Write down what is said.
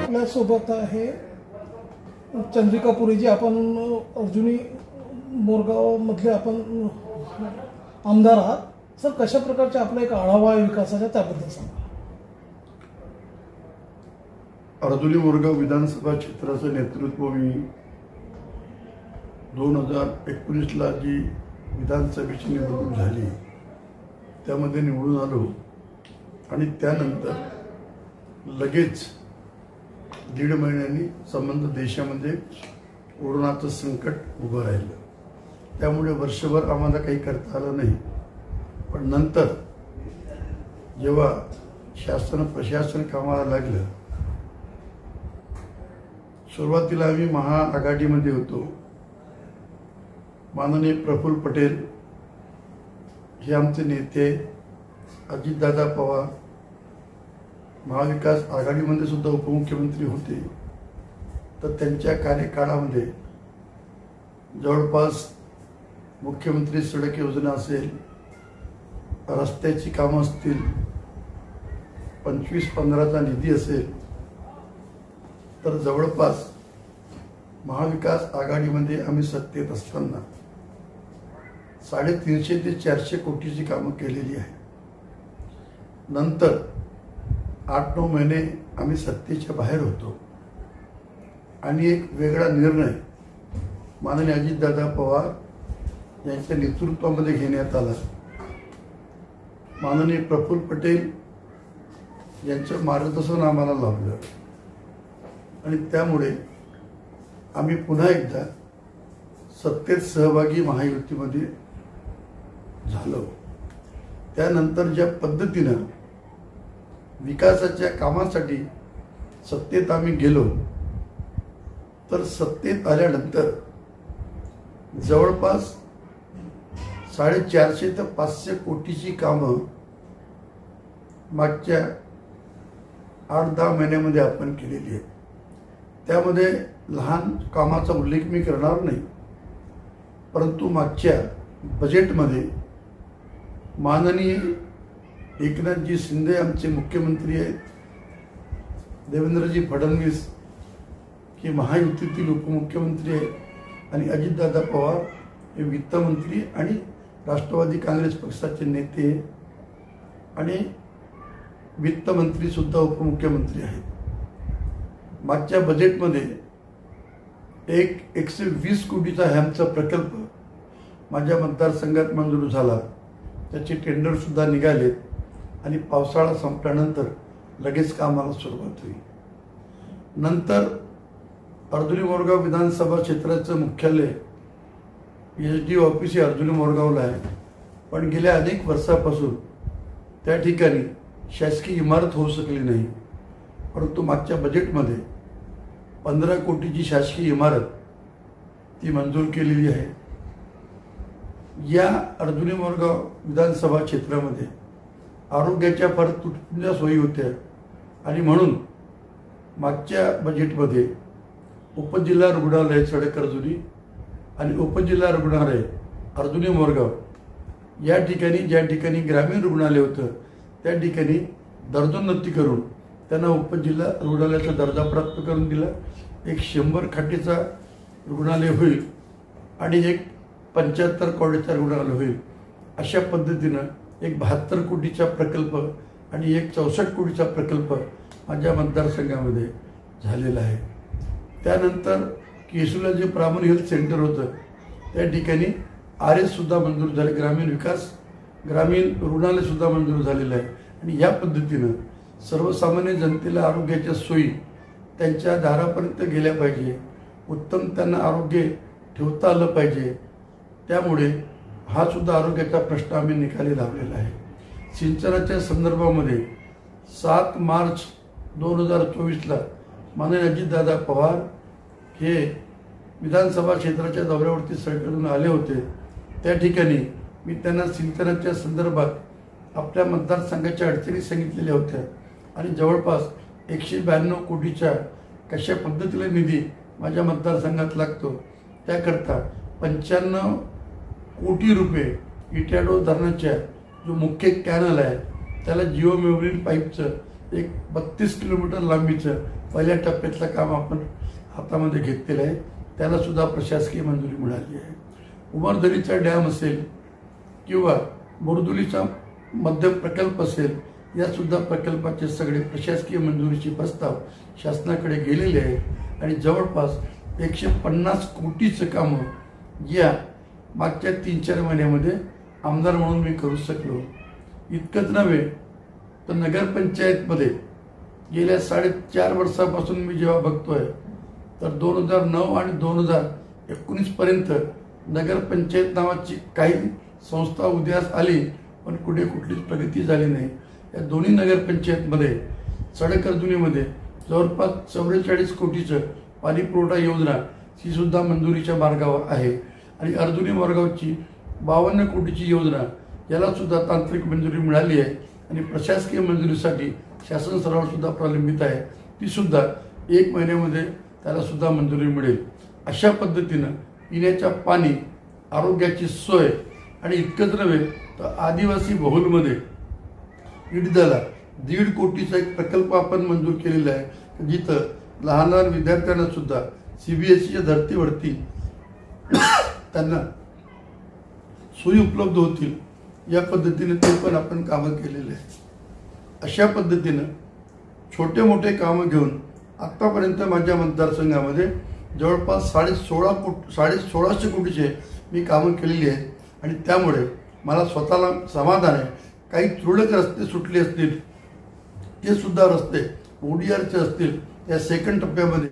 आपल्यासोबत आहे चंद्रिका पुरीजी. आपण अर्जुनी मोरगावमधले आपण आमदार आहात. सर, कशा प्रकारचा आपला एक आढावा आहे विकासाचा, त्याबद्दल सांगा. अर्जुनी मोरगाव विधानसभा क्षेत्राचं नेतृत्व मी 2019ला जी विधानसभेची निवडणूक झाली त्यामध्ये निवडून आलो आणि त्यानंतर लगेच 1.5 महिन्यांनी संबंध देशामध्ये कोरोनाचं संकट उभं राहिलं. त्यामुळे वर्षभर आम्हाला काही करता आलं नाही. पण नंतर जेव्हा शासन प्रशासन कामाला लागलं, सुरुवातीला आम्ही महाआघाडीमध्ये होतो. माननीय प्रफुल्ल पटेल हे आमचे नेते, अजितदादा पवार महाविकास आघाडीमध्ये सुद्धा उपमुख्यमंत्री होते. तर त्यांच्या कार्यकाळामध्ये जवळपास मुख्यमंत्री सडक योजना असेल, रस्त्याची कामं असतील, 25-15चा निधी असेल, तर जवळपास महाविकास आघाडीमध्ये आम्ही सत्तेत असताना 350 ते 400 कोटीची कामं केलेली आहे. नंतर 8-9 महिने आम्ही सत्तेच्या बाहेर होतो आणि एक वेगळा निर्णय माननीय अजितदादा पवार यांच्या नेतृत्वामध्ये घेण्यात आला. माननीय प्रफुल्ल पटेल यांचं मार्गदर्शन आम्हाला लाभलं आणि त्यामुळे आम्ही पुन्हा एकदा सत्तेत सहभागी महायुतीमध्ये झालो. त्यानंतर ज्या पद्धतीनं विकासाच्या कामासाठी सत्तेत आम्ही गेलो, तर सत्तेत आल्यानंतर जवळपास 450 ते 500 कोटीची कामं मागच्या 8-10 महिन्यामध्ये आपण केलेली आहे. त्यामध्ये लहान कामाचा उल्लेख मी करणार नाही, परंतु मागच्या बजेटमध्ये माननीय एकनाथजी शिंदे आमचे मुख्यमंत्री आहेत, देवेंद्रजी फडणवीस हे महायुतीतील उपमुख्यमंत्री आहेत आणि अजितदादा पवार हे वित्तमंत्री आणि राष्ट्रवादी काँग्रेस पक्षाचे नेते आणि वित्तमंत्री सुद्धा उपमुख्यमंत्री आहेत. मागच्या बजेटमध्ये 120 कोटीचा हॅमचा प्रकल्प माझ्या मतदारसंघात मंजूर झाला. त्याचे टेंडर सुद्धा निघालेत आणि पावसाळा संपल्यानंतर लगेच कामाला सुरुवात होईल. नंतर अर्जुनी मोरगाव विधानसभा क्षेत्राचं मुख्यालय SD ऑफिस हे अर्जुनी मोरगावला आहे. पण गेल्या अनेक वर्षापासून त्या ठिकाणी शासकीय इमारत होऊ शकली नाही. परंतु मागच्या बजेटमध्ये 15 कोटीची शासकीय इमारत ती मंजूर केलेली आहे. या अर्जुनी मोरगाव विधानसभा क्षेत्रामध्ये आरोग्याच्या फार तुटपुंज्या सोयी होत्या आणि म्हणून मागच्या बजेटमध्ये उपजिल्हा रुग्णालय सडक अर्जुनी आणि उपजिल्हा रुग्णालय अर्जुनी मोरगाव या ठिकाणी ज्या ठिकाणी ग्रामीण रुग्णालय होतं त्या ठिकाणी दर्जोन्नती करून त्यांना उपजिल्हा रुग्णालयाचा दर्जा प्राप्त करून दिला. एक 100 खाटेचा रुग्णालय होईल आणि एक 75 कोटीचा रुग्णालय होईल. अशा पद्धतीनं एक 72 कोटीचा प्रकल्प आणि एक 64 कोटीचा प्रकल्प माझ्या मतदारसंघामध्ये झालेला आहे. त्यानंतर केसूला जे प्रामण हेल्थ सेंटर होतं त्या ठिकाणी RS सुद्धा मंजूर झाले. ग्रामीण रुग्णालय सुद्धा मंजूर झालेलं आहे आणि या पद्धतीनं सर्वसामान्य जनतेला आरोग्याच्या सोयी त्यांच्या दारापर्यंत गेल्या पाहिजे, उत्तम त्यांना आरोग्य ठेवता आलं पाहिजे. त्यामुळे हा सुद्धा आरोग्याचा प्रश्न आम्ही निकाली लावलेला आहे. सिंचनाच्या संदर्भामध्ये 7 मार्च 2024ला माननीय अजितदादा पवार हे विधानसभा क्षेत्राच्या दौऱ्यावरती सगळीकडून आले होते. त्या ठिकाणी मी त्यांना सिंचनाच्या संदर्भात आपल्या मतदारसंघाच्या अडचणी सांगितलेल्या होत्या आणि जवळपास 192 कोटीच्या कशा पद्धतीने निधी माझ्या मतदारसंघात लागतो त्याकरता 95 कोटी रुपये इटाडो धरणाच्या जो मुख्य कॅनल आहे त्याला जिओ मेमरीन पाईपचं एक 32 किलोमीटर लांबीचं पहिल्या टप्प्यातलं काम आपण हातामध्ये घेतलेलं आहे. त्याला सुद्धा प्रशासकीय मंजुरी मिळाली आहे. उमरदरीचा डॅम असेल किंवा बोरदुलीचा मध्य प्रकल्प असेल, या सुद्धा प्रकल्पाचे सगळे प्रशासकीय मंजुरीचे प्रस्ताव शासनाकडे गेलेले आहेत आणि जवळपास 150 कोटीचं कामं या मागच्या 3-4 महिन्यामध्ये आमदार म्हणून मी करू शकलो. इतकंच नव्हे तर नगरपंचायतमध्ये गेल्या 4.5 वर्षापासून मी जेव्हा बघतोय तर 2009 आणि 2019 पर्यंत नगरपंचायत नावाची काही संस्था उदयास आली, पण कुठे कुठलीच प्रगती झाली नाही. या दोन्ही नगरपंचायतमध्ये सडक अर्जुनीमध्ये जवळपास 44 कोटीचं पाणी पुरवठा योजना ही सुद्धा मंजुरीच्या मार्गावर आहे आणि अर्जुनी मोरगावची 52 कोटीची योजना याला सुद्धा तांत्रिक मंजुरी मिळाली आहे आणि प्रशासकीय मंजुरीसाठी शासन स्तरावर सुद्धा प्रलंबित आहे. ती सुद्धा 1 महिन्यामध्ये त्याला सुद्धा मंजुरी मिळेल. अशा पद्धतीनं पिण्याच्या पाणी, आरोग्याची सोय आणि इतकंच नव्हे तर आदिवासी बहुलमध्ये इडदला 1.5 कोटीचा एक प्रकल्प आपण मंजूर केलेला आहे, जिथं लहान लहान विद्यार्थ्यांना सुद्धा CBSEच्या धर्तीवरती त्यांना सोयी उपलब्ध होतील या पद्धतीने ते पण आपण कामं केलेले आहे. अशा पद्धतीनं छोटे मोठे कामं घेऊन आत्तापर्यंत माझ्या मतदारसंघामध्ये जवळपास 1650 कोटीचे मी कामं केलेली आहेत आणि त्यामुळे मला स्वतःला समाधान आहे. काही तुरळक रस्ते सुटले असतील, ते सुद्धा रस्ते ODRचे असतील त्या सेकंड टप्प्यामध्ये